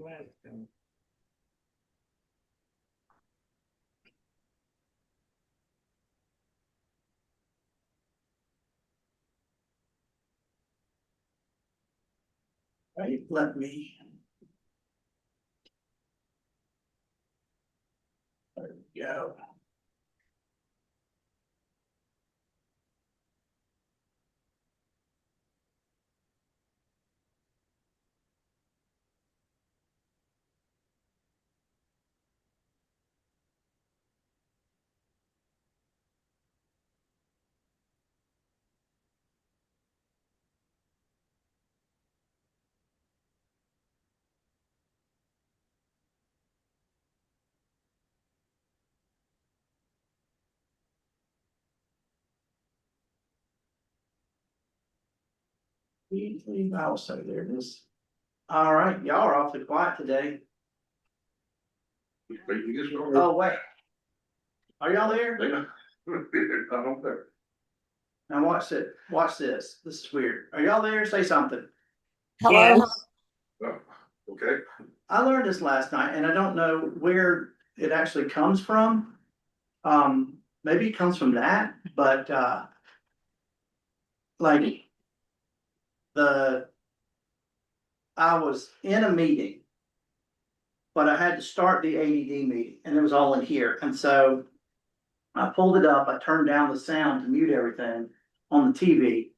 Right, let me. There we go. I'll say there it is. All right, y'all are awfully quiet today. Oh, wait. Are y'all there? Now watch it. Watch this. This is weird. Are y'all there? Say something. Hello. Yes. Oh, okay. I learned this last night and I don't know where it actually comes from. Maybe it comes from that, but like I was in a meeting, but I had to start the ADD meeting and it was all in here. And so I pulled it up, I turned down the sound to mute everything on the TV,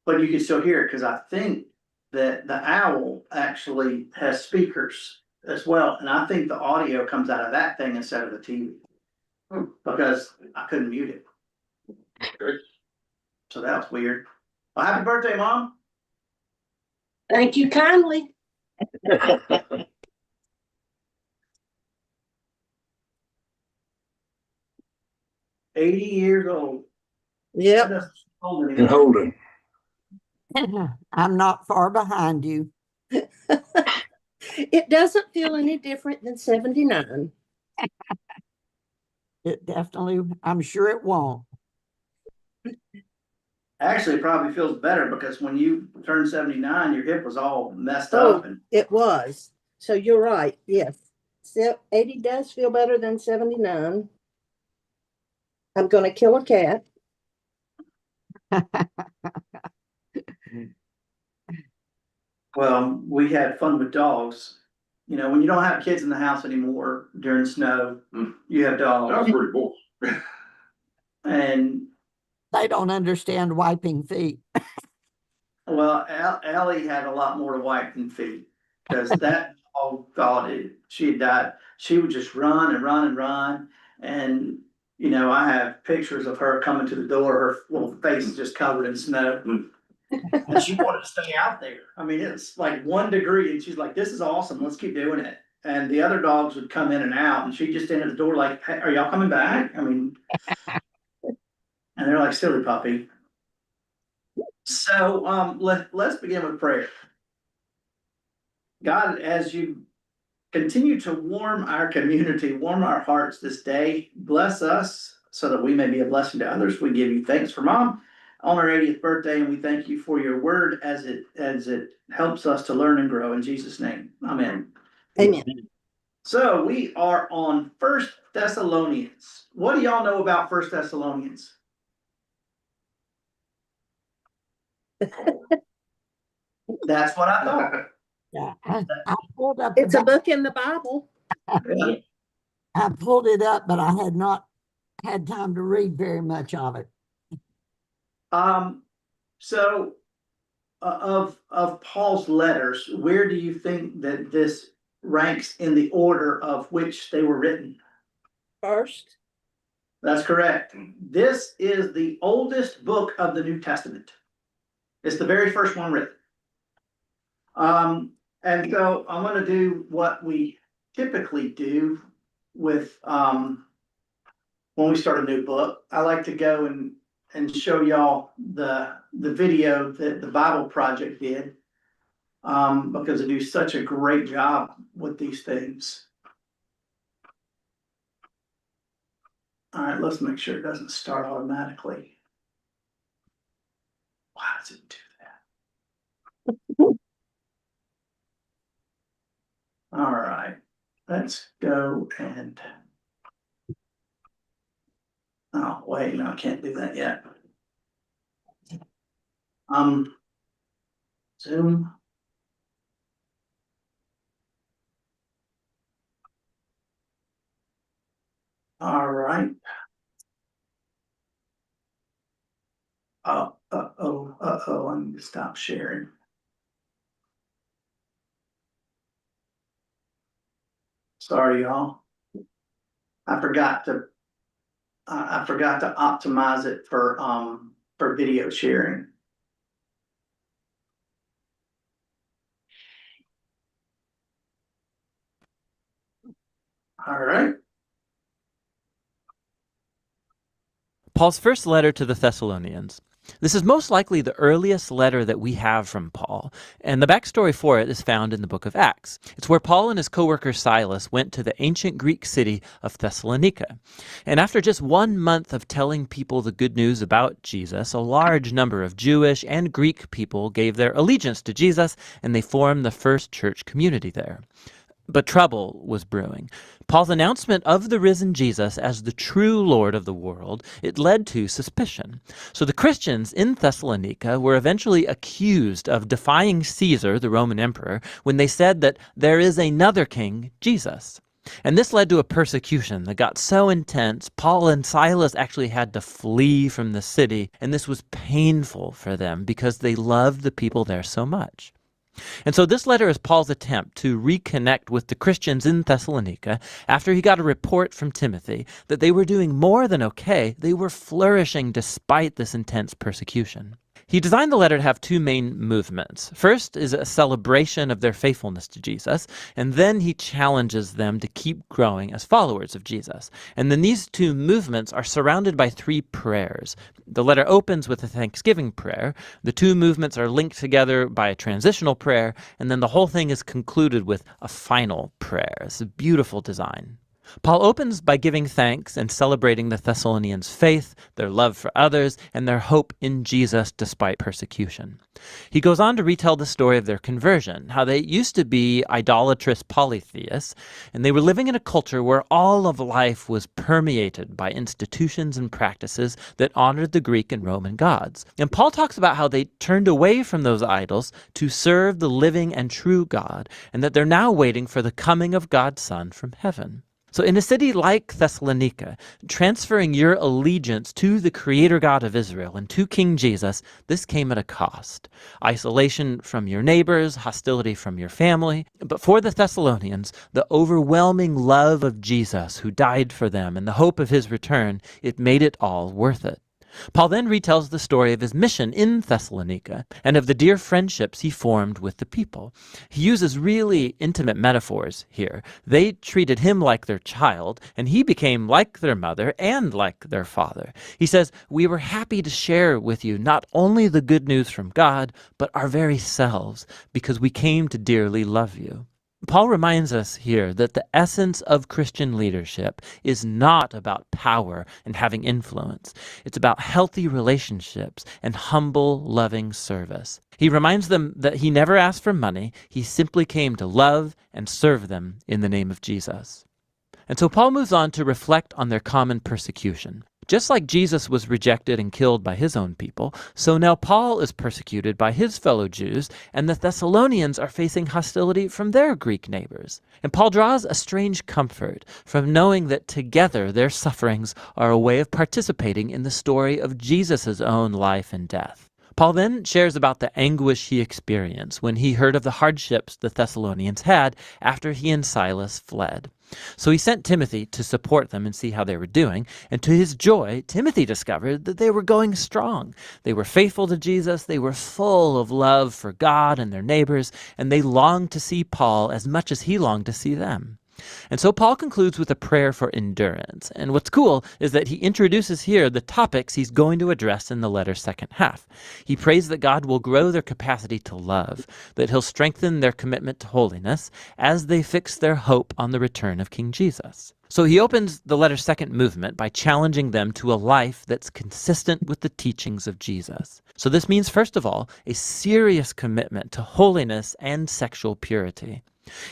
but you can still hear it because I think that the owl actually has speakers as well. And I think the audio comes out of that thing instead of the TV because I couldn't mute it. Okay. So that was weird. Well, happy birthday, Mom. Thank you kindly. 80 years old. Yep. That doesn't hold And anymore. holding. I'm not far behind you. It doesn't feel any different than 79. It definitely, I'm sure it won't. Actually, it probably feels better because when you turned 79, your hip was all messed Oh, up. And it was. So you're right. Yes. 80 does feel better than 79. I'm going to kill a cat. well, we had fun with dogs. You know, when you don't have kids in the house anymore during snow, you have That was dogs. pretty cool. And They don't understand wiping feet. well, Ellie had a lot more to wipe than feet because that dog thought she had died. She would just run and run and run. And, you know, I have pictures of her coming to the door, her little face is just covered in snow. And she wanted to stay out there. I mean, it's like 1 degree and she's like, this is awesome. Let's keep doing it. And the other dogs would come in and out and she just entered the door like, hey, are y'all coming back? I mean, and they're like, silly puppy. So let's begin with prayer. God, as you continue to warm our community, warm our hearts this day, bless us so that we may be a blessing to others. We give you thanks for Mom on her 80th birthday, and we thank you for your word as it helps us to learn and grow. In Jesus' name, amen. Amen. So we are on First Thessalonians. What do y'all know about First Thessalonians? That's what I thought. Yeah, I pulled up. It's a book in the Bible. Yeah. I pulled it up, but I had not had time to read very much of it. So of Paul's letters, where do you think that this ranks in the order of which they were written? First. That's correct. This is the oldest book of the New Testament. It's the very first one written. And so I'm going to do what we typically do with when we start a new book. I like to go and show y'all the video that the Bible Project did because they do such a great job with these things. All right, let's make sure it doesn't start automatically. Why does it do that? All let's go and. Oh, wait, no, I can't do that yet. Zoom. All right. I need to stop sharing. Sorry, y'all. I forgot to optimize it for video sharing. All right. Paul's first letter to the Thessalonians. This is most likely the earliest letter that we have from Paul, and the backstory for it is found in the book of Acts. It's where Paul and his co-worker Silas went to the ancient Greek city of Thessalonica. And after just 1 month of telling people the good news about Jesus, a large number of Jewish and Greek people gave their allegiance to Jesus, and they formed the first church community there. But trouble was brewing. Paul's announcement of the risen Jesus as the true Lord of the world, it led to suspicion. So the Christians in Thessalonica were eventually accused of defying Caesar, the Roman emperor, when they said that there is another king, Jesus. And this led to a persecution that got so intense, Paul and Silas actually had to flee from the city, and this was painful for them because they loved the people there so much. And so this letter is Paul's attempt to reconnect with the Christians in Thessalonica after he got a report from Timothy that they were doing more than okay, they were flourishing despite this intense persecution. He designed the letter to have two main movements. First is a celebration of their faithfulness to Jesus, and then he challenges them to keep growing as followers of Jesus. And then these two movements are surrounded by three prayers. The letter opens with a thanksgiving prayer, the two movements are linked together by a transitional prayer, and then the whole thing is concluded with a final prayer. It's a beautiful design. Paul opens by giving thanks and celebrating the Thessalonians' faith, their love for others, and their hope in Jesus despite persecution. He goes on to retell the story of their conversion, how they used to be idolatrous polytheists, and they were living in a culture where all of life was permeated by institutions and practices that honored the Greek and Roman gods. And Paul talks about how they turned away from those idols to serve the living and true God, and that they're now waiting for the coming of God's Son from heaven. So in a city like Thessalonica, transferring your allegiance to the Creator God of Israel and to King Jesus, this came at a cost. Isolation from your neighbors, hostility from your family. But for the Thessalonians, the overwhelming love of Jesus who died for them and the hope of his return, it made it all worth it. Paul then retells the story of his mission in Thessalonica and of the dear friendships he formed with the people. He uses really intimate metaphors here. They treated him like their child, and he became like their mother and like their father. He says, "We were happy to share with you not only the good news from God, but our very selves, because we came to dearly love you." Paul reminds us here that the essence of Christian leadership is not about power and having influence. It's about healthy relationships and humble, loving service. He reminds them that he never asked for money. He simply came to love and serve them in the name of Jesus. And so Paul moves on to reflect on their common persecution. Just like Jesus was rejected and killed by his own people, so now Paul is persecuted by his fellow Jews, and the Thessalonians are facing hostility from their Greek neighbors. And Paul draws a strange comfort from knowing that together their sufferings are a way of participating in the story of Jesus' own life and death. Paul then shares about the anguish he experienced when he heard of the hardships the Thessalonians had after he and Silas fled. So he sent Timothy to support them and see how they were doing, and to his joy, Timothy discovered that they were going strong. They were faithful to Jesus, they were full of love for God and their neighbors, and they longed to see Paul as much as he longed to see them. And so Paul concludes with a prayer for endurance. And what's cool is that he introduces here the topics he's going to address in the letter's second half. He prays that God will grow their capacity to love, that he'll strengthen their commitment to holiness as they fix their hope on the return of King Jesus. So he opens the letter's second movement by challenging them to a life that's consistent with the teachings of Jesus. So this means, first of all, a serious commitment to holiness and sexual purity.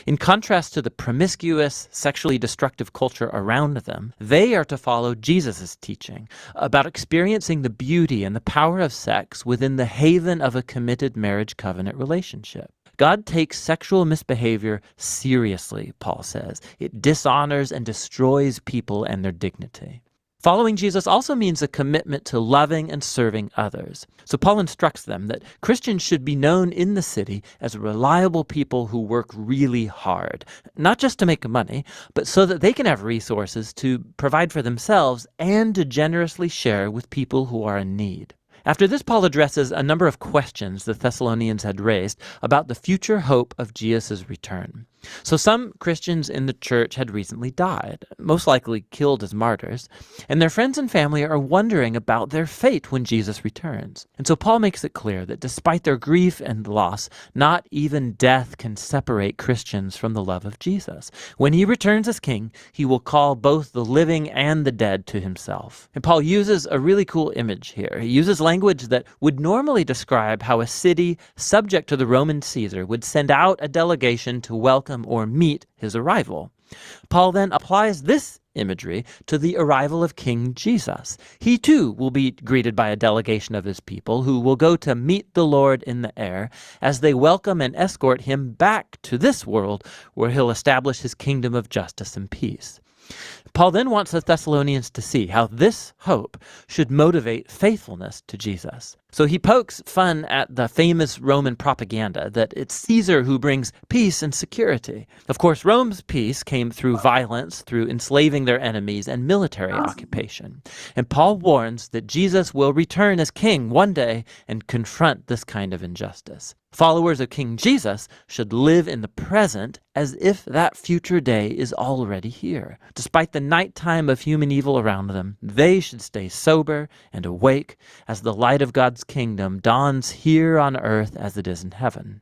In contrast to the promiscuous, sexually destructive culture around them, they are to follow Jesus' teaching about experiencing the beauty and the power of sex within the haven of a committed marriage covenant relationship. God takes sexual misbehavior seriously, Paul says. It dishonors and destroys people and their dignity. Following Jesus also means a commitment to loving and serving others. So Paul instructs them that Christians should be known in the city as reliable people who work really hard, not just to make money, but so that they can have resources to provide for themselves and to generously share with people who are in need. After this, Paul addresses a number of questions the Thessalonians had raised about the future hope of Jesus' return. So some Christians in the church had recently died, most likely killed as martyrs, and their friends and family are wondering about their fate when Jesus returns. And so Paul makes it clear that despite their grief and loss, not even death can separate Christians from the love of Jesus. When he returns as king, he will call both the living and the dead to himself. And Paul uses a really cool image here. He uses language that would normally describe how a city subject to the Roman Caesar would send out a delegation to welcome or meet his arrival. Paul then applies this imagery to the arrival of King Jesus. He too will be greeted by a delegation of his people who will go to meet the Lord in the air as they welcome and escort him back to this world where he'll establish his kingdom of justice and peace. Paul then wants the Thessalonians to see how this hope should motivate faithfulness to Jesus. So he pokes fun at the famous Roman propaganda that it's Caesar who brings peace and security. Of course, Rome's peace came through violence, through enslaving their enemies, and military occupation. And Paul warns that Jesus will return as king one day and confront this kind of injustice. Followers of King Jesus should live in the present as if that future day is already here. Despite the nighttime of human evil around them, they should stay sober and awake as the light of God's kingdom dawns here on earth as it is in heaven.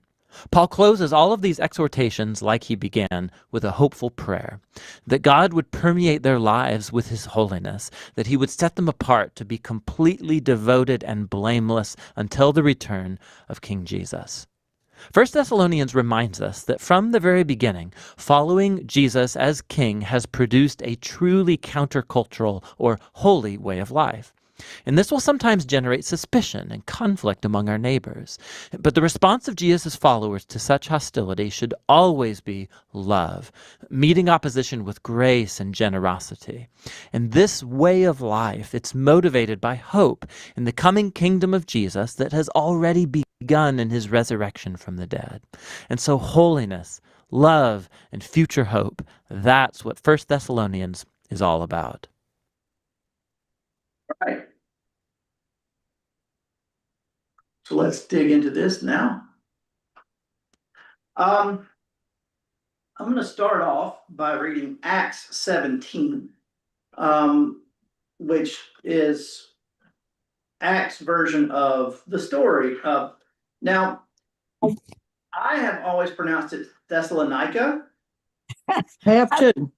Paul closes all of these exhortations like he began, with a hopeful prayer, that God would permeate their lives with his holiness, that he would set them apart to be completely devoted and blameless until the return of King Jesus. First Thessalonians reminds us that from the very beginning, following Jesus as king has produced a truly countercultural or holy way of life. And this will sometimes generate suspicion and conflict among our neighbors. But the response of Jesus' followers to such hostility should always be love, meeting opposition with grace and generosity. And this way of life, it's motivated by hope in the coming kingdom of Jesus that has already begun in his resurrection from the dead. And so holiness, love, and future hope, that's what First Thessalonians is all about. Right. So let's dig into this now. I'm going to start off by reading Acts 17, which is Acts version of the story of. Now, I have always pronounced it Thessalonica. Have to.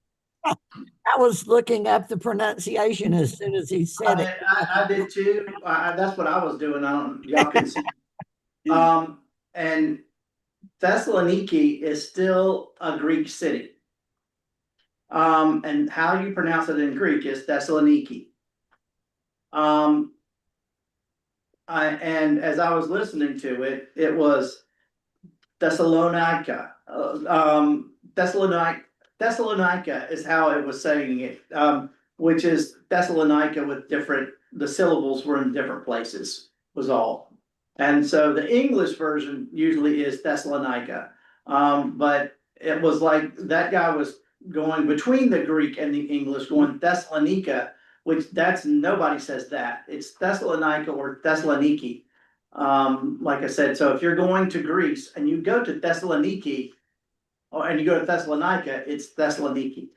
I was looking up the pronunciation as soon as he said it. I did too. That's what I was doing. Y'all can see. And Thessaloniki is still a Greek city. And how you pronounce it in Greek is Thessaloniki. And as I was listening to it, it was Thessalonica. Thessalonica is how it was saying it, which is Thessalonica with the syllables were in different places, was all. And so the English version usually is Thessalonica. But it was like that guy was going between the Greek and the English, going Thessalonica, which nobody says that. It's Thessalonica or Thessaloniki. Like I said, so if you're going to Greece and you go to Thessaloniki, and you go to Thessalonica, it's Thessaloniki.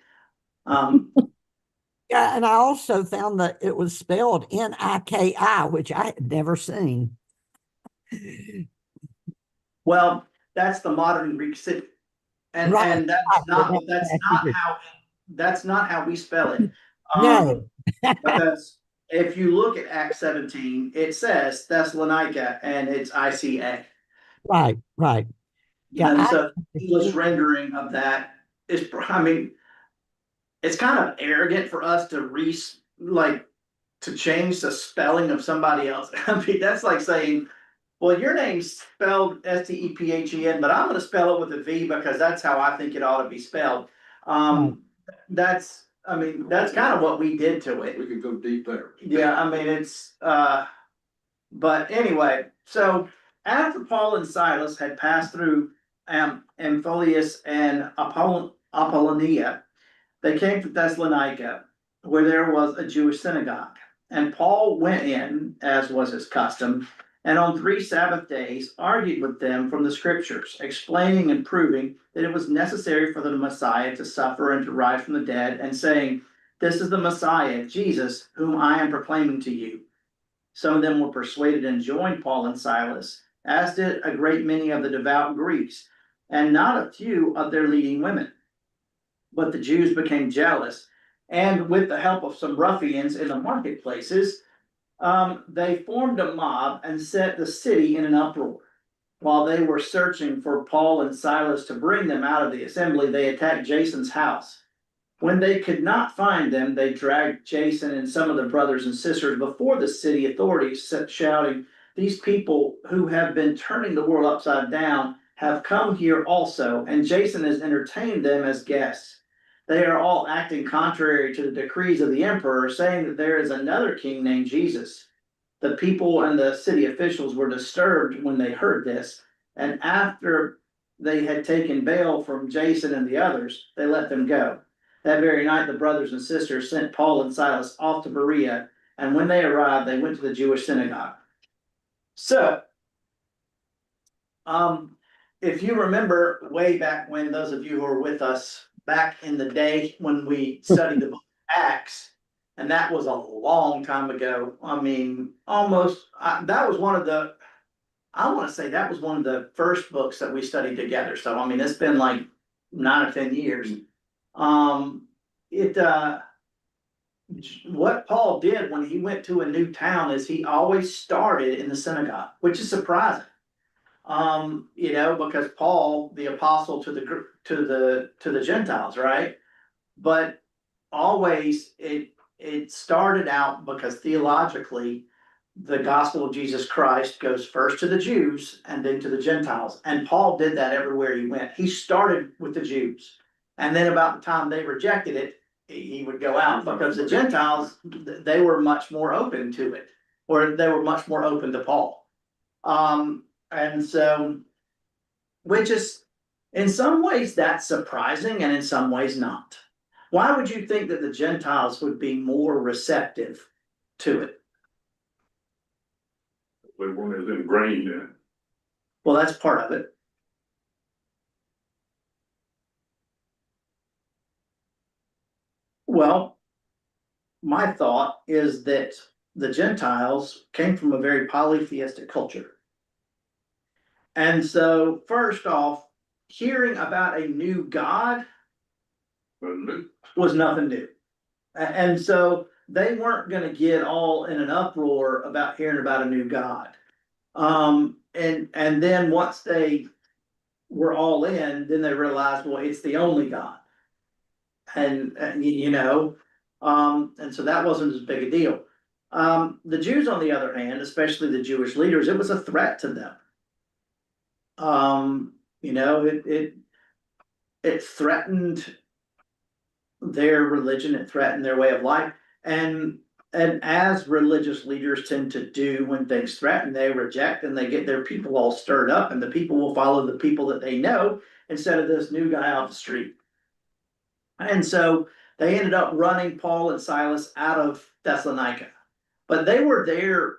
Yeah, and I also found that it was spelled Niki, which I had never seen. Well, that's the modern Greek city, and Right. and that's not how we spell it. No. Because if you look at Acts 17, it says Thessalonica and it's ICA. Right. Yeah, And so English rendering of that is, I mean, it's kind of arrogant for us to like to change the spelling of somebody else. I mean, that's like saying, well, your name's spelled Stephen, but I'm gonna spell it with a V because that's how I think it ought to be spelled. That's, I mean, that's kind of what we did to it. We could go deep there. Yeah, I mean, it's, but anyway, so after Paul and Silas had passed through Amphipolis and Apollonia, they came to Thessalonica, where there was a Jewish synagogue. And Paul went in, as was his custom, and on 3 Sabbath days argued with them from the scriptures, explaining and proving that it was necessary for the Messiah to suffer and to rise from the dead, and saying, "This is the Messiah, Jesus, whom I am proclaiming to you." Some of them were persuaded and joined Paul and Silas, as did a great many of the devout Greeks, and not a few of their leading women. But the Jews became jealous, and with the help of some ruffians in the marketplaces, they formed a mob and set the city in an uproar. While they were searching for Paul and Silas to bring them out of the assembly, they attacked Jason's house. When they could not find them, they dragged Jason and some of the brothers and sisters before the city authorities, shouting, "These people who have been turning the world upside down have come here also, and Jason has entertained them as guests. They are all acting contrary to the decrees of the emperor, saying that there is another king named Jesus." The people and the city officials were disturbed when they heard this, and after they had taken bail from Jason and the others, they let them go. That very night, the brothers and sisters sent Paul and Silas off to Berea, and when they arrived, they went to the Jewish synagogue. So, if you remember way back when, those of you who were with us back in the day when we studied the book of Acts, and that was a long time ago. I mean, almost, that was one of the, I want to say that was one of the first books that we studied together. So, I mean, it's been like 9 or 10 years. What Paul did when he went to a new town is he always started in the synagogue, which is surprising. Because Paul, the apostle to the Gentiles, right? But always it started out because theologically the gospel of Jesus Christ goes first to the Jews and then to the Gentiles. And Paul did that everywhere he went. He started with the Jews. And then about the time they rejected it, he would go out because the Gentiles, they were much more open to it, or they were much more open to Paul. And so, which is, in some ways that's surprising and in some ways not. Why would you think that the Gentiles would be more receptive to it? They weren't as ingrained in it. Well, that's part of it. Well, my thought is that the Gentiles came from a very polytheistic culture. And so, first off, hearing about a new God was nothing new. And so they weren't going to get all in an uproar about hearing about a new God. And then once they were all in, then they realized, well, it's the only God. And so that wasn't as big a deal. The Jews, on the other hand, especially the Jewish leaders, it was a threat to them. It threatened their religion, it threatened their way of life, and as religious leaders tend to do when things threaten, they reject and they get their people all stirred up, and the people will follow the people that they know instead of this new guy off the street. And so they ended up running Paul and Silas out of Thessalonica. But they were there,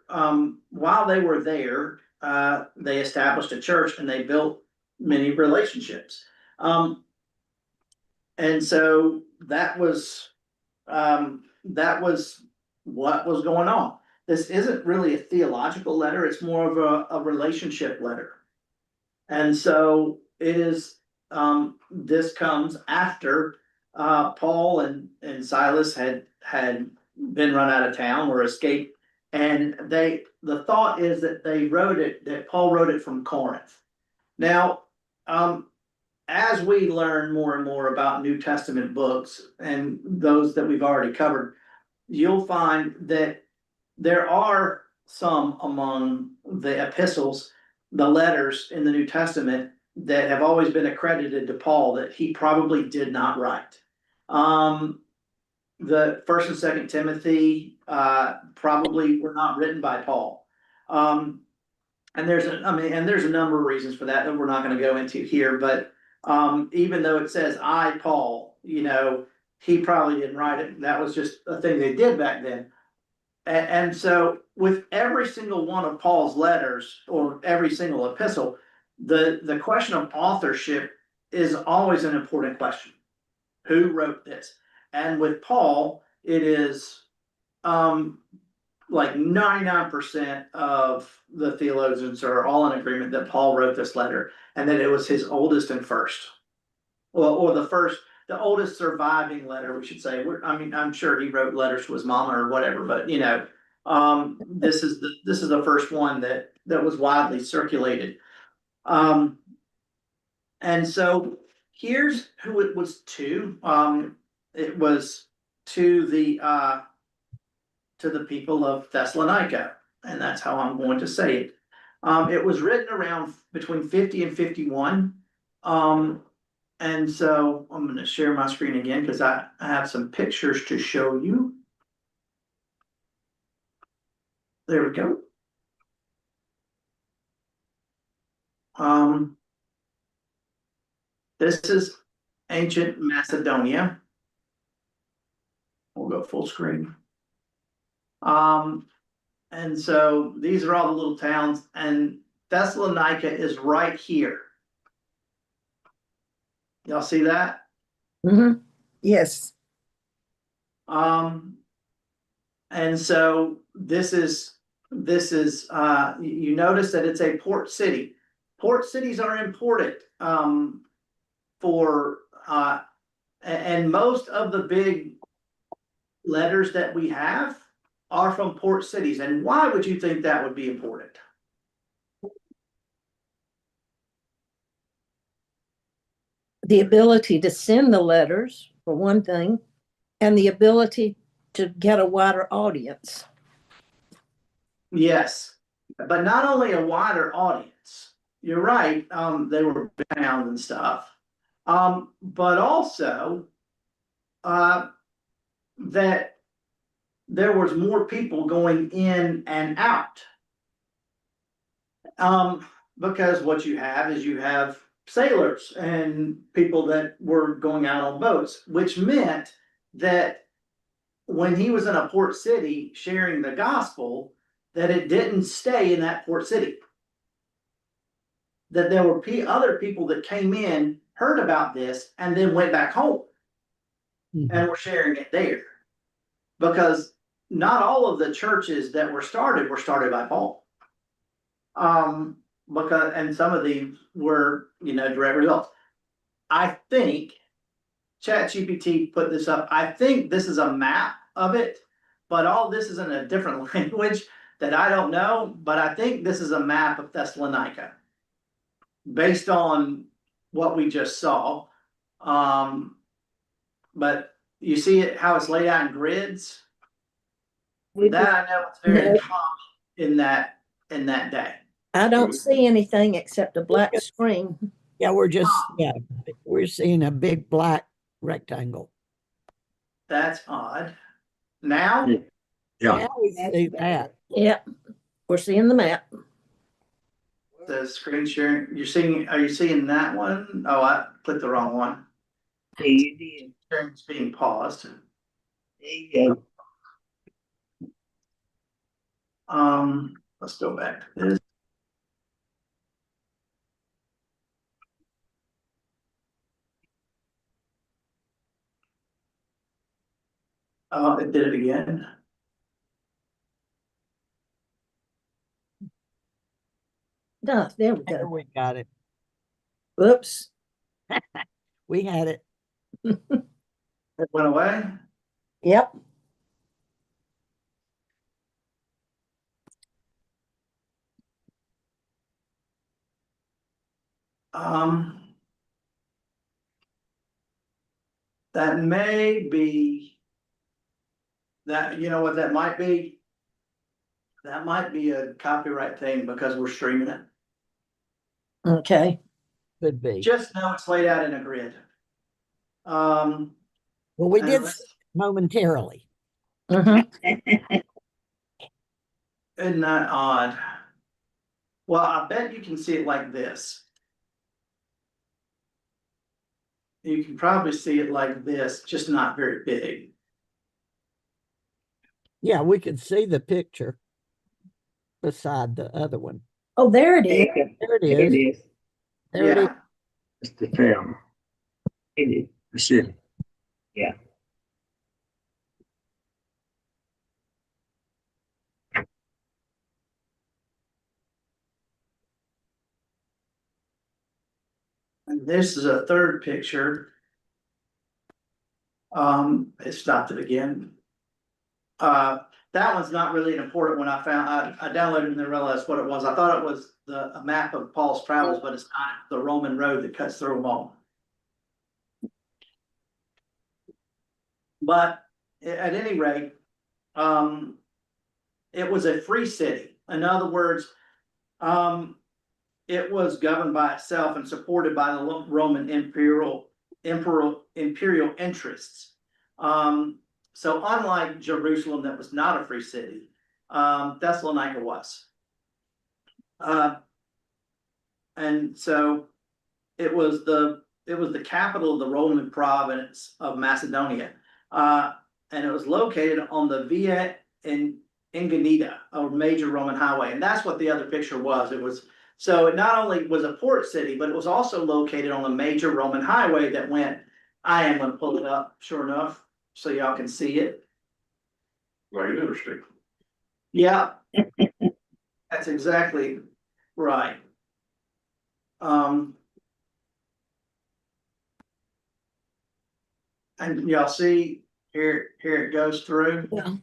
while they were there, they established a church and they built many relationships. And so that was what was going on. This isn't really a theological letter, it's more of a relationship letter. And so it is, this comes after Paul and Silas had been run out of town or escaped, and the thought is that Paul wrote it from Corinth. Now, as we learn more and more about New Testament books and those that we've already covered, you'll find that there are some among the epistles, the letters in the New Testament that have always been accredited to Paul that he probably did not write. The First and Second Timothy probably were not written by Paul. And there's a number of reasons for that we're not going to go into here, but even though it says I, Paul, he probably didn't write it. That was just a thing they did back then. And so with every single one of Paul's letters or every single epistle, the question of authorship is always an important question. Who wrote this? And with Paul, it is like 99% of the theologians are all in agreement that Paul wrote this letter and that it was his oldest and first, or the oldest surviving letter, we should say. I'm sure he wrote letters to his mama or whatever, but this is the first one that was widely circulated. And so here's who it was to. It was to the people of Thessalonica, and that's how I'm going to say it. It was written around between 50 and 51. And so I'm going to share my screen again because I have some pictures to show you. There we go. This is ancient Macedonia. We'll go full screen. And so these are all the little towns, and Thessalonica is right here. Y'all see that? Mm-hmm. Yes. And so this is you notice that it's a port city. Port cities are important for and most of the big letters that we have are from port cities. And why would you think that would be important? The ability to send the letters, for one thing, and the ability to get a wider audience. Yes, but not only a wider audience. You're right. They were bound and stuff. But also that there was more people going in and out. Because what you have sailors and people that were going out on boats, which meant that when he was in a port city sharing the gospel, that it didn't stay in that port city. That there were other people that came in, heard about this, and then went back home and were sharing it there. Because not all of the churches that were started by Paul. And some of these were, direct results. I think ChatGPT put this up. I think this is a map of it, but all this is in a different language that I don't know. But I think this is a map of Thessalonica based on what we just saw. But you see it, how it's laid out in grids. That I know it's very common in that day. I don't see anything except a black screen. Yeah, we're seeing a big black rectangle. That's odd. Now? Yeah. Now we see that. Yep, we're seeing the map. The screen sharing, are you seeing that one? Oh, I clicked the wrong one. Yeah, you did. Sharing's being paused. There you go. Let's go back to this. Oh, it did it again. No, there we There go. we got it. Whoops. We had it. It went away. Yep. That may be, that, you know what that might be? That might be a copyright thing because we're streaming it. Okay. Could be. Just know it's laid out in a grid. Well, we and did let's- momentarily. Mhm. Isn't that odd? Well, I bet you can see it like this. You can probably see it like this, just not very big. Yeah, we could see the picture beside the other one. Oh, there it is. Yeah, There it there it is. is. There it is. Yeah, It's the film. It is. The city. Yeah. and this is a third picture. It stopped it again. That one's not really an important one. I downloaded it and then realized what it was. I thought it was a map of Paul's travels, but it's not the Roman road that cuts through them all. But at any rate, it was a free city. In other words, it was governed by itself and supported by the Roman imperial interests. So unlike Jerusalem, that was not a free city, Thessalonica was. And so it was the capital of the Roman province of Macedonia. And it was located on the Via Ingenita, a major Roman highway. And that's what the other picture was. So it not only was a port city, but it was also located on a major Roman highway that went, I am gonna pull it up, sure enough, so y'all can see it. Like an interstate. Yeah. That's exactly right. And y'all see here it goes through. Yeah.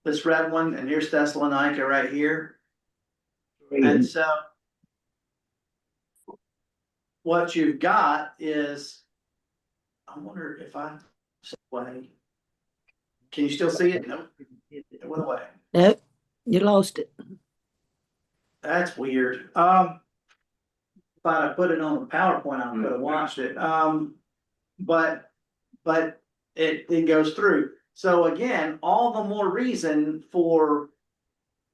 This red one, and here's Thessalonica right here. And Really. so what you've got is, I wonder if way. Can you still see it? Nope. It went away. Nope, you lost it. That's weird. If I'd have put it on the PowerPoint, I could have watched it. But it goes through. So again, all the more reason for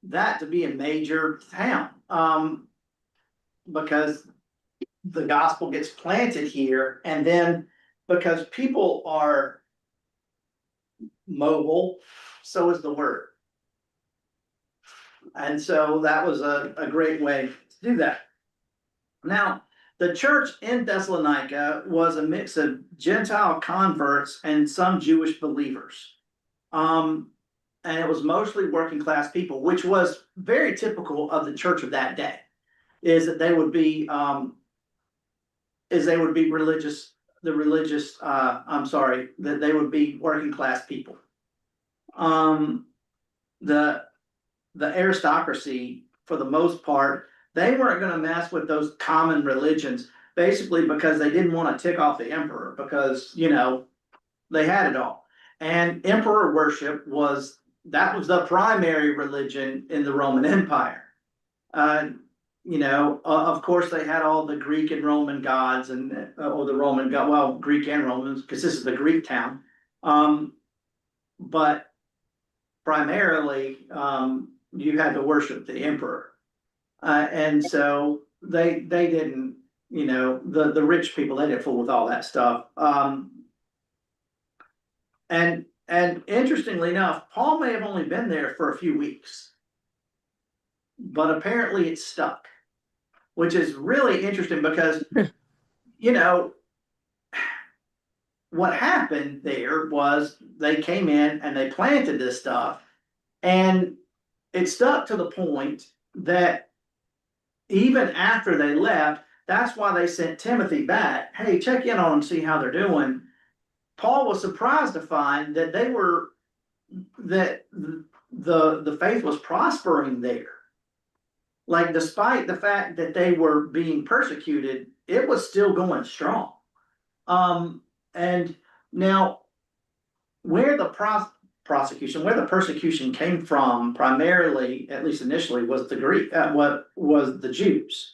that to be a major town. Because the gospel gets planted here, and then because people are mobile, so is the word. And so that was a great way to do that. Now, the church in Thessalonica was a mix of Gentile converts and some Jewish believers. And it was mostly working class people, which was very typical of the church of that day, is that they would be religious, that they would be working class people. The aristocracy, for the most part, they weren't gonna mess with those common religions, basically because they didn't want to tick off the emperor, because, they had it all. And emperor worship was the primary religion in the Roman Empire. Of course, they had all the Greek and Roman gods or the Roman god, well, Greek and Romans, because this is the Greek town. But primarily, you had to worship the emperor. And so they didn't, the rich people, they didn't fool with all that stuff. And interestingly enough, Paul may have only been there for a few weeks, but apparently it stuck, which is really interesting because, what happened there was they came in and they planted this stuff, and it stuck to the point that even after they left, that's why they sent Timothy back. Hey, check in on them, see how they're doing. Paul was surprised to find that the faith was prospering there. like despite the fact that they were being persecuted, it was still going strong. And now where the where the persecution came from, primarily, at least initially, was the Greek, what was the Jews.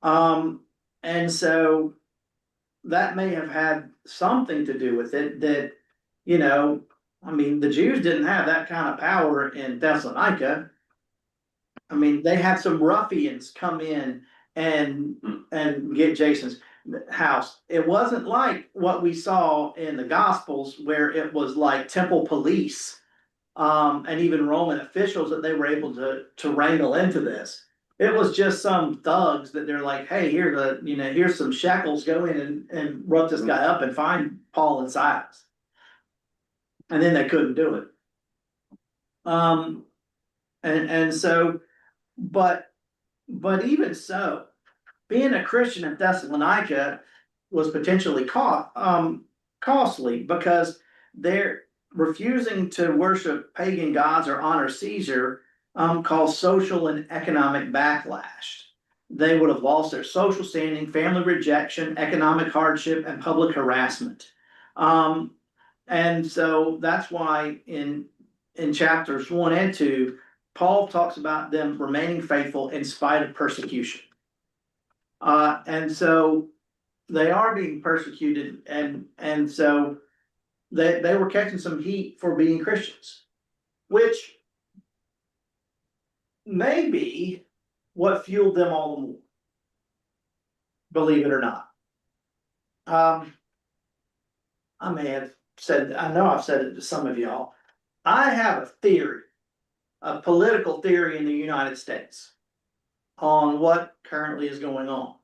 And so that may have had something to do with it that, you know, I mean, the Jews didn't have that kind of power in Thessalonica. I mean, they had some ruffians come in and get Jason's house. It wasn't like what we saw in the Gospels, where it was like temple police, and even Roman officials that they were able to wrangle into this. It was just some thugs that they're like, hey, here's some shekels, go in and rough this guy up and find Paul and Silas. And then they couldn't do it. And so, but even so, being a Christian in Thessalonica was potentially costly, because they're refusing to worship pagan gods or honor Caesar, caused social and economic backlash. They would have lost their social standing, family rejection, economic hardship, and public harassment. And so that's why in chapters 1 and 2, Paul talks about them remaining faithful in spite of persecution. And so they are being persecuted, and so they were catching some heat for being Christians, which may be what fueled them all the more, believe it or not. I know I've said it to some of y'all. I have a theory, a political theory in the United States on what currently is going on.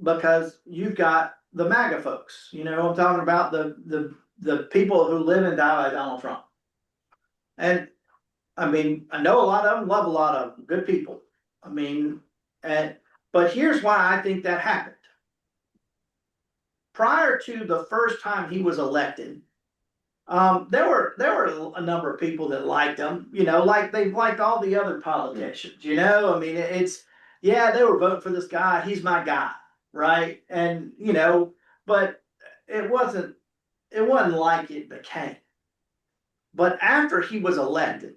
Because you've got the MAGA folks, I'm talking about the people who live and die by Donald Trump. And I mean, I know a lot of them, love a lot of them, good people. I mean, but here's why I think that happened. Prior to the first time he was elected, there were a number of people that liked him, like they've liked all the other politicians, I mean, they were voting for this guy, he's my guy, right? And, but it wasn't like it became. But after he was elected,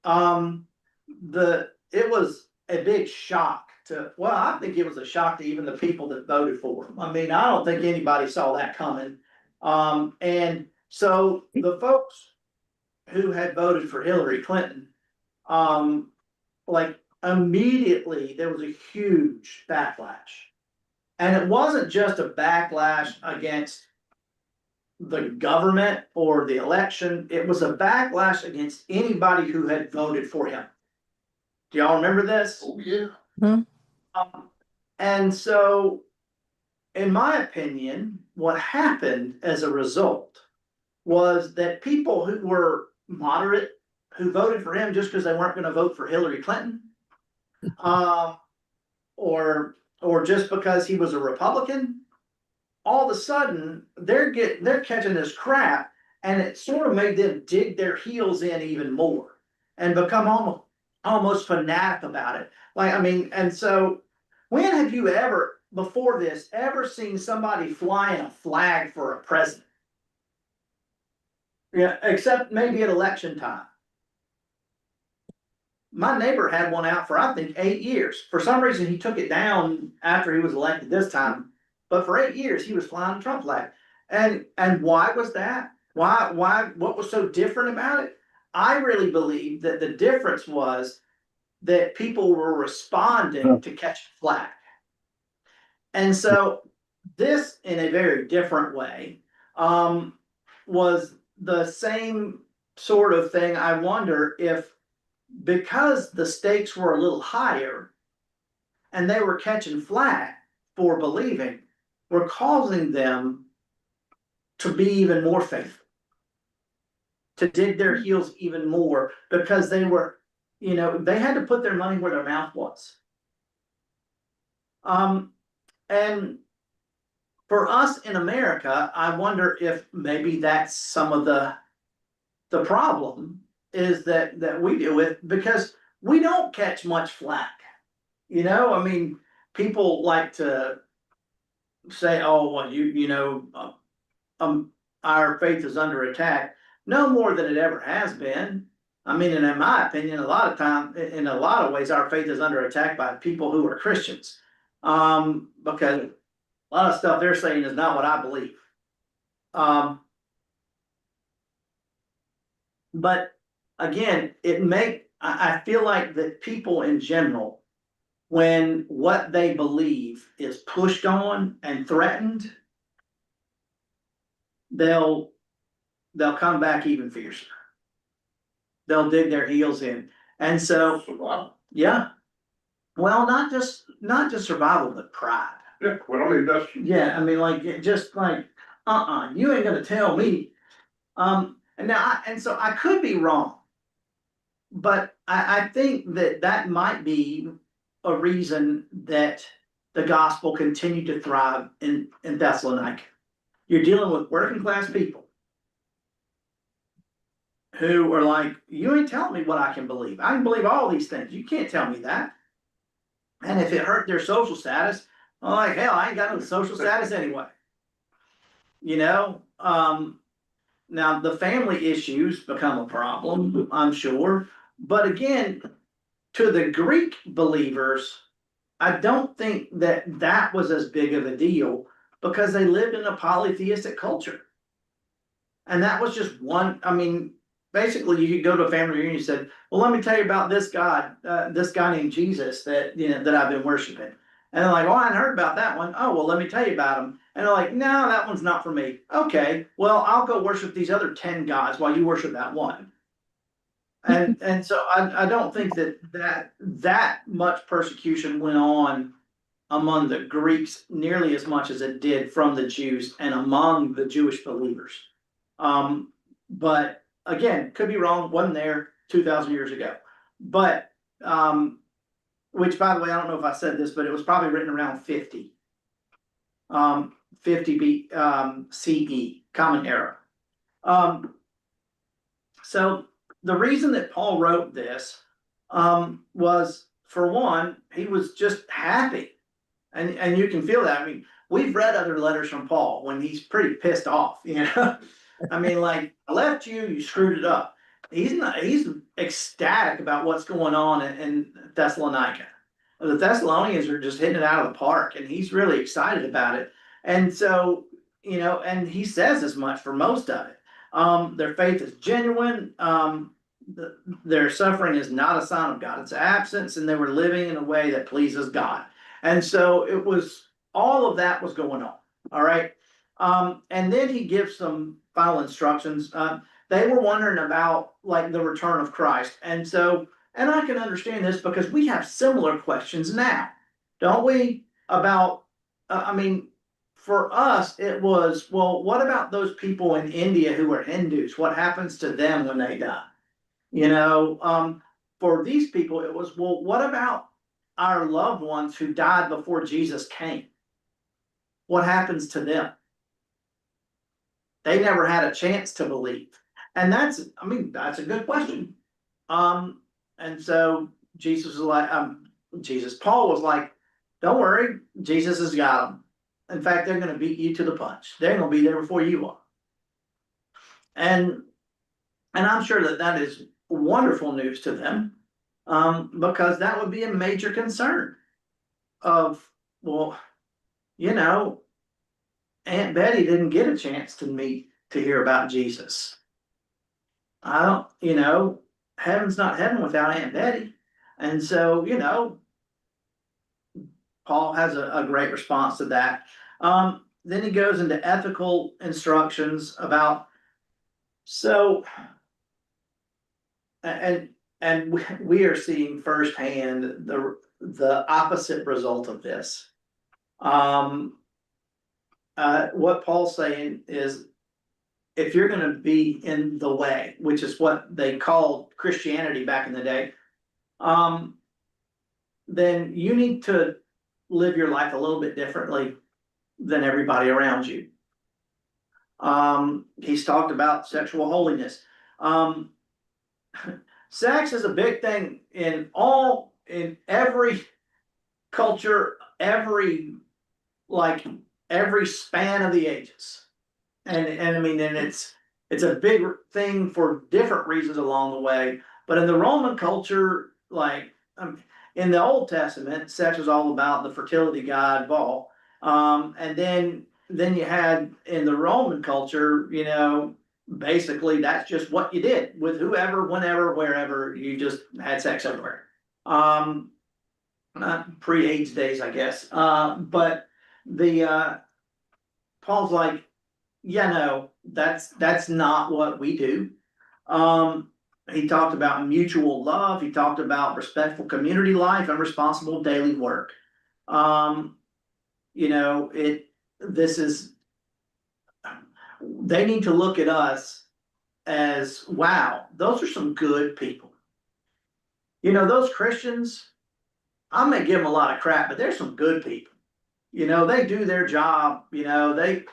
it was a big shock I think it was a shock to even the people that voted for him. I mean, I don't think anybody saw that coming. And so the folks who had voted for Hillary Clinton, like immediately there was a huge backlash. And it wasn't just a backlash against the government or the election, it was a backlash against anybody who had voted for him. Do y'all remember this? Oh, yeah. And so, in my opinion, what happened as a result was that people who were moderate, who voted for him just because they weren't going to vote for Hillary Clinton, or just because he was a Republican, all of a sudden they're catching this crap, and it sort of made them dig their heels in even more and become almost fanatic about it. Like, I mean, and so when have you ever, before this, ever seen somebody flying a flag for a president? Yeah, except maybe at election time. My neighbor had one out for, I think, 8 years. For some reason, he took it down after he was elected this time. But for 8 years, he was flying the Trump flag. And why was that? Why, what was so different about it? I really believe that the difference was that people were responding to catch a flag. And so this, in a very different way, was the same sort of thing. I wonder if, because the stakes were a little higher and they were catching flack for believing, were causing them to be even more faithful, to dig their heels even more, because they were, they had to put their money where their mouth was. And for us in America, I wonder if maybe that's some of the problem is that we deal with, because we don't catch much flack. You know, I mean, people like to say, oh, well, our faith is under attack. No more than it ever has been. I mean, and in my opinion, a lot of time, in a lot of ways, our faith is under attack by people who are Christians. Because a lot of stuff they're saying is not what I believe. But again, I feel like that people in general, when what they believe is pushed on and threatened, they'll come back even fiercer. They'll dig their heels in. And so, yeah. Well, not just survival, but pride. Yeah, well, I mean, that's, Yeah, I mean, like, just like, you ain't gonna tell me. And so I could be wrong, but I think that might be a reason that the gospel continued to thrive in Thessalonica. You're dealing with working class people who are like, you ain't telling me what I can believe. I can believe all these things. You can't tell me that. And if it hurt their social status, I'm like, hell, I ain't got no social status anyway. You know, now the family issues become a problem, I'm sure. But again, to the Greek believers, I don't think that was as big of a deal because they lived in a polytheistic culture. And that was just one, I mean, basically you could go to a family reunion and said, well, let me tell you about this God, this guy named Jesus that I've been worshiping. And they're like, oh, I hadn't heard about that one. Oh, well, let me tell you about him. And they're like, no, that one's not for me. Okay, well, I'll go worship these other 10 gods while you worship that one. And so I don't think that much persecution went on among the Greeks nearly as much as it did from the Jews and among the Jewish believers. But again, could be wrong, wasn't there 2,000 years ago. But which, by the way, I don't know if I said this, but it was probably written around 50 CE, Common Era. So the reason that Paul wrote this was, for one, he was just happy. And you can feel that. I mean, we've read other letters from Paul when he's pretty pissed off, you know. I mean, like, I left you, you screwed it up. He's ecstatic about what's going on in Thessalonica. The Thessalonians are just hitting it out of the park, and he's really excited about it. And so, and he says as much for most of it. Their faith is genuine. Their suffering is not a sign of God. It's absence, and they were living in a way that pleases God. And so it was, all of that was going on. All right. And then he gives some final instructions. They were wondering about like the return of Christ. And so, and I can understand this because we have similar questions now, don't we? About, I mean, for us, it was, well, what about those people in India who are Hindus? What happens to them when they die? For these people, it was, well, what about our loved ones who died before Jesus came? What happens to them? They never had a chance to believe. And that's a good question. And so Paul was like, don't worry, Jesus has got them. In fact, they're going to beat you to the punch. They're going to be there before you are. And I'm sure that is wonderful news to them, because that would be a major concern of, well, Aunt Betty didn't get a chance to hear about Jesus. Heaven's not heaven without Aunt Betty. And so, Paul has a great response to that. Then he goes into ethical instructions about, and we are seeing firsthand the opposite result of this. What Paul's saying is, if you're going to be in the way, which is what they called Christianity back in the day, then you need to live your life a little bit differently than everybody around you. He's talked about sexual holiness. sex is a big thing in every culture, every span of the ages. And I mean, and it's a big thing for different reasons along the way. But in the Roman culture, in the Old Testament, sex was all about the fertility god Baal. And then you had in the Roman culture, basically that's just what you did with whoever, whenever, wherever. You just had sex everywhere. Not pre-AIDS days, I guess. But the Paul's like, yeah, no, that's not what we do. He talked about mutual love. He talked about respectful community life and responsible daily work. This is, they need to look at us as, wow, those are some good people. Those Christians, I'm gonna give them a lot of crap, but they're some good people. They do their job. They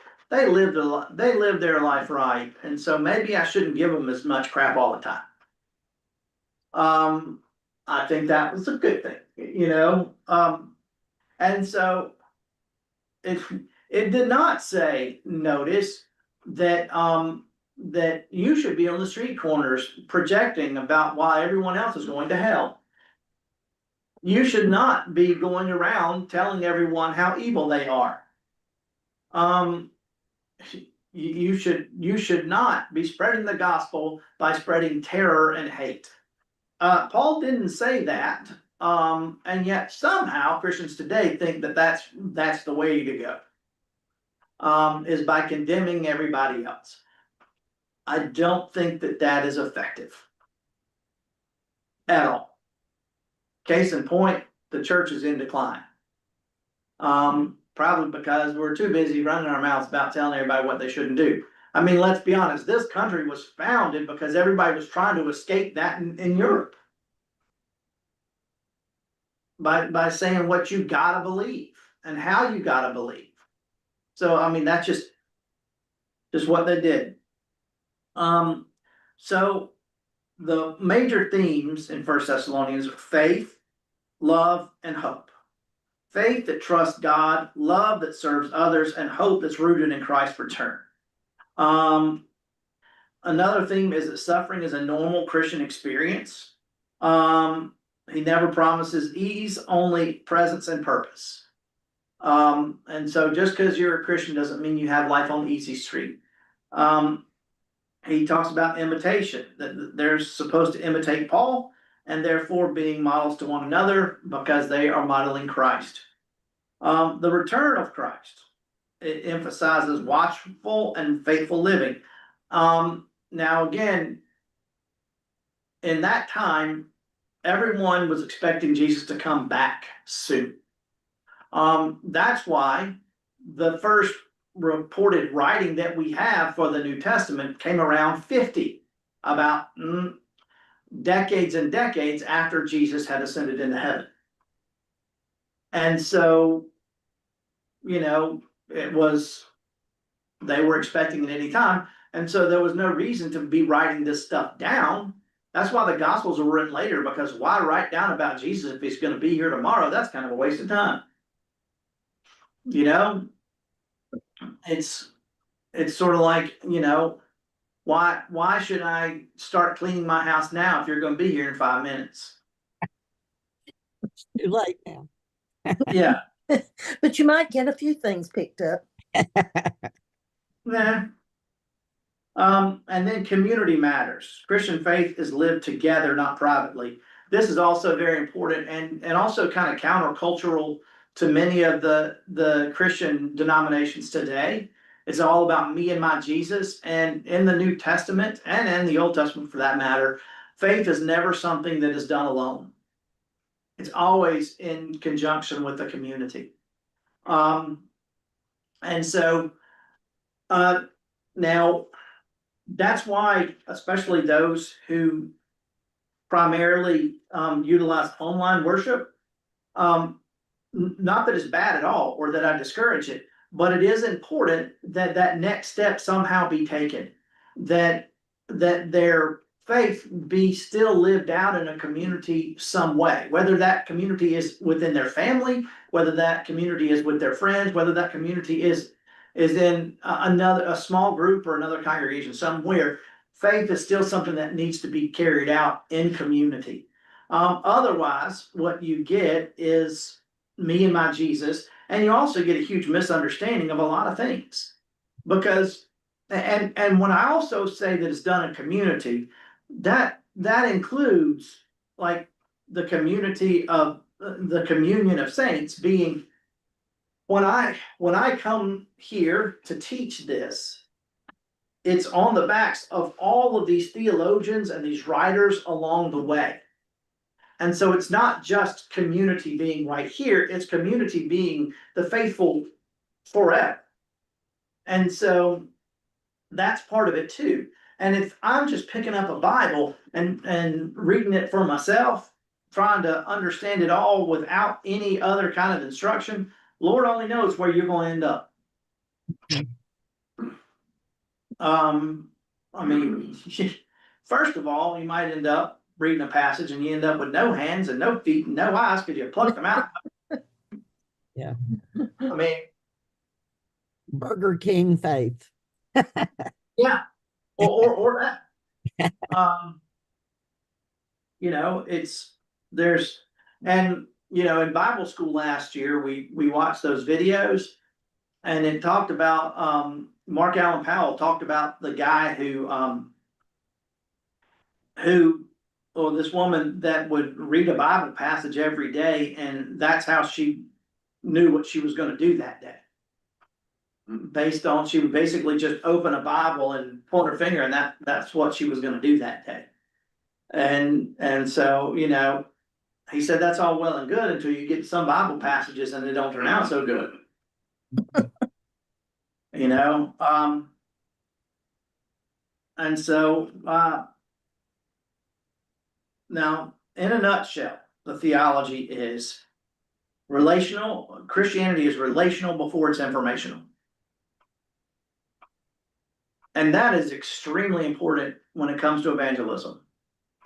live their life right, and so maybe I shouldn't give them as much crap all the time. I think that was a good thing, and so it did not say, notice that that you should be on the street corners projecting about why everyone else is going to hell. You should not be going around telling everyone how evil they are. You should not be spreading the gospel by spreading terror and hate. Paul didn't say that, and yet somehow Christians today think that that's the way to go, is by condemning everybody else. I don't think that is effective at all. Case in point, the church is in decline. Probably because we're too busy running our mouths about telling everybody what they shouldn't do. I mean, let's be honest, this country was founded because everybody was trying to escape that in Europe. By saying what you gotta believe and how you gotta believe. So, I mean, that's just what they did. So the major themes in First Thessalonians are faith, love, and hope. Faith that trusts God, love that serves others, and hope that's rooted in Christ's return. Another theme is that suffering is a normal Christian experience. He never promises ease, only presence and purpose. And so just because you're a Christian doesn't mean you have life on easy street. He talks about imitation, that they're supposed to imitate Paul, and therefore being models to one another because they are modeling Christ. The return of Christ, it emphasizes watchful and faithful living. Now again, in that time, everyone was expecting Jesus to come back soon. That's why the first reported writing that we have for the New Testament came around 50, about decades and decades after Jesus had ascended into heaven. And so, they were expecting it any time. And so there was no reason to be writing this stuff down. That's why the Gospels were written later, because why write down about Jesus if he's going to be here tomorrow? That's kind of a waste of time. It's sort of like, why should I start cleaning my house now if you're going to be here in 5 minutes? It's too late now. Yeah. But you might get a few things picked up. Yeah. And then community matters. Christian faith is lived together, not privately. This is also very important and also kind of countercultural to many of the Christian denominations today. It's all about me and my Jesus. And in the New Testament and in the Old Testament for that matter, faith is never something that is done alone. It's always in conjunction with the community. And so now that's why, especially those who primarily utilize online worship, not that it's bad at all or that I discourage it, but it is important that that next step somehow be taken, that their faith be still lived out in a community some way, whether that community is within their family, whether that community is with their friends, whether that community is in a small group or another congregation somewhere. Faith is still something that needs to be carried out in community. Otherwise, what you get is me and my Jesus, and you also get a huge misunderstanding of a lot of things. Because, and when I also say that it's done in community, that includes like the community of the communion of saints being, when I come here to teach this, it's on the backs of all of these theologians and these writers along the way. And so it's not just community being right here, it's community being the faithful forever. And so that's part of it too. And if I'm just picking up a Bible and reading it for myself, trying to understand it all without any other kind of instruction, Lord only knows where you're going to end up. I mean, first of all, you might end up reading a passage and you end up with no hands and no feet and no eyes because you plucked them out. Yeah. I mean, Burger King faith. yeah, or that. You know, and you know, in Bible school last year, we watched those videos, and it talked about Mark Allen Powell talked about the guy who or this woman that would read a Bible passage every day, and that's how she knew what she was going to do that day. Based on, she would basically just open a Bible and point her finger, and that's what she was going to do that day. And so, you know, he said that's all well and good until you get some Bible passages and they don't turn out so good. You know, and so now, in a nutshell, the theology is relational. Christianity is relational before it's informational. And that is extremely important when it comes to evangelism.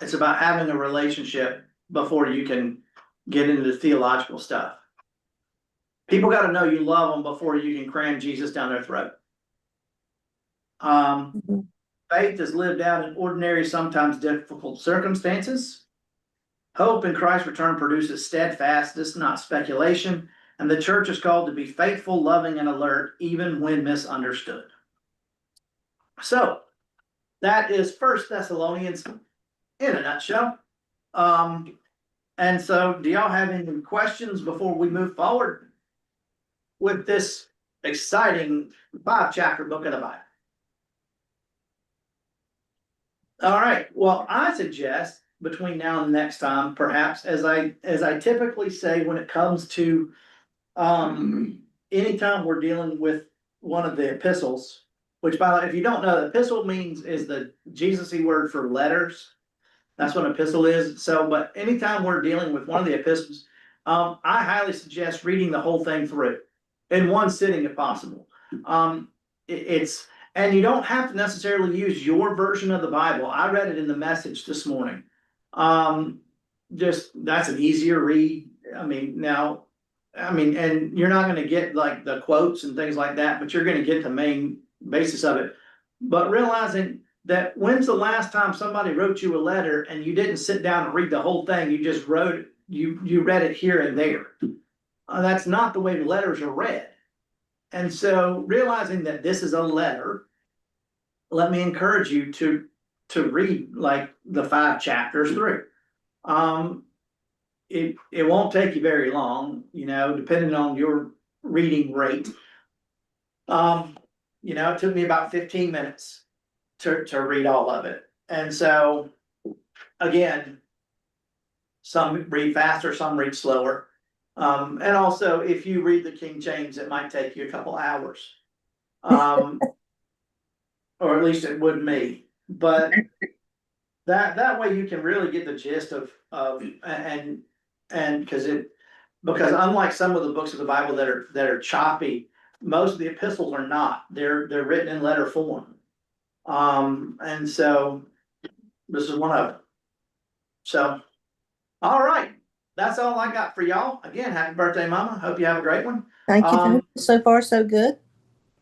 It's about having a relationship before you can get into the theological stuff. People got to know you love them before you can cram Jesus down their throat. Faith is lived out in ordinary, sometimes difficult circumstances. Hope in Christ's return produces steadfastness, not speculation. And the church is called to be faithful, loving, and alert, even when misunderstood. So, that is First Thessalonians in a nutshell. And so, do y'all have any questions before we move forward with this exciting 5-chapter book of the Bible? All right. Well, I suggest between now and next time, perhaps, as I typically say when it comes to anytime we're dealing with one of the epistles, which, by the way, if you don't know, the epistle is the Jesus-y word for letters. That's what an epistle is. So, but anytime we're dealing with one of the epistles, I highly suggest reading the whole thing through in one sitting if possible. And you don't have to necessarily use your version of the Bible. I read it in the Message this morning. Just that's an easier read. And you're not going to get like the quotes and things like that, but you're going to get the main basis of it. But realizing that when's the last time somebody wrote you a letter and you didn't sit down and read the whole thing, you just wrote it, you read it here and there. That's not the way letters are read. And so realizing that this is a letter, let me encourage you to read like the 5 chapters through. It won't take you very long, you know, depending on your reading rate. You know, it took me about 15 minutes to read all of it. And so, again, some read faster, some read slower. And also, if you read the King James, it might take you a couple hours. Or at least it would me. But that way you can really get the gist of and because unlike some of the books of the Bible that are choppy, most of the epistles are not. They're written in letter form. And so this is one of them. So, all right, that's all I got for y'all. Again, happy birthday, Mama. Hope you have a great one. Thank you. Um, So far, so good.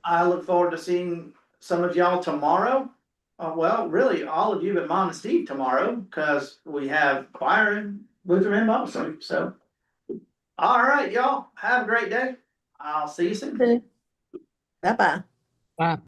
I look forward to seeing some of y'all tomorrow. Well, really, all of you but Mom and Steve tomorrow, because we have choir and Lutheran and Bible study. So, all right, y'all, have a great day. I'll see you soon. Bye-bye. Bye.